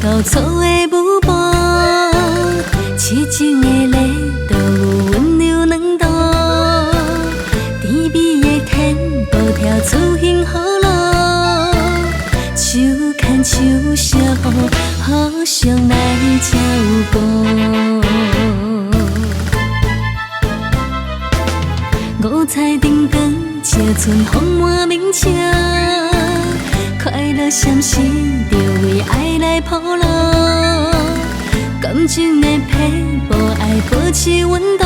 到错的舞步，痴情的泪都有温柔两度，甜美的天步跳出幸福路，手牵手相扶，互相来才有伴。五彩灯光，车春风满面车，快乐闪闪着为爱来铺路。感情的皮无爱保持温度，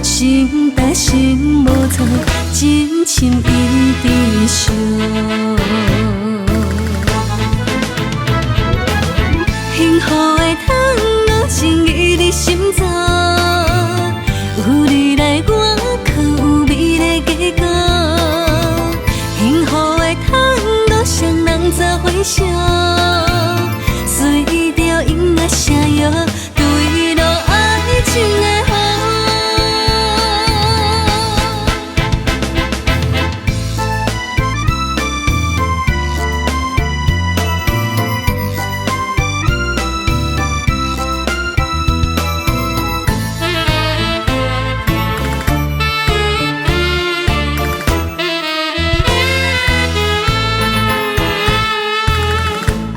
心搭心无错，真情一直烧。幸福的汤，落情意伫心脏，有你来我可有美丽结果。幸福的汤，路上人早回响，随着音乐声摇，对落爱情的雨。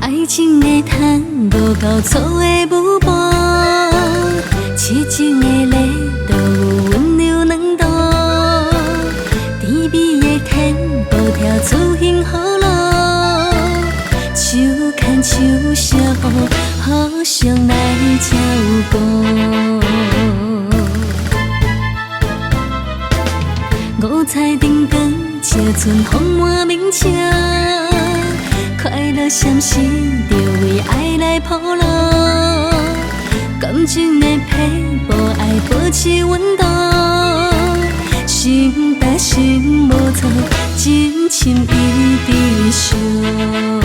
爱情的汤，五到错的舞步，痴情的泪都有温柔两度，甜美的天步跳出幸福路，手牵手相扶，互相来才有伴。五彩灯光，车春风满面车，快乐闪闪着为爱来铺路。感情的皮无爱保持温度，心搭心无错，真情一直烧。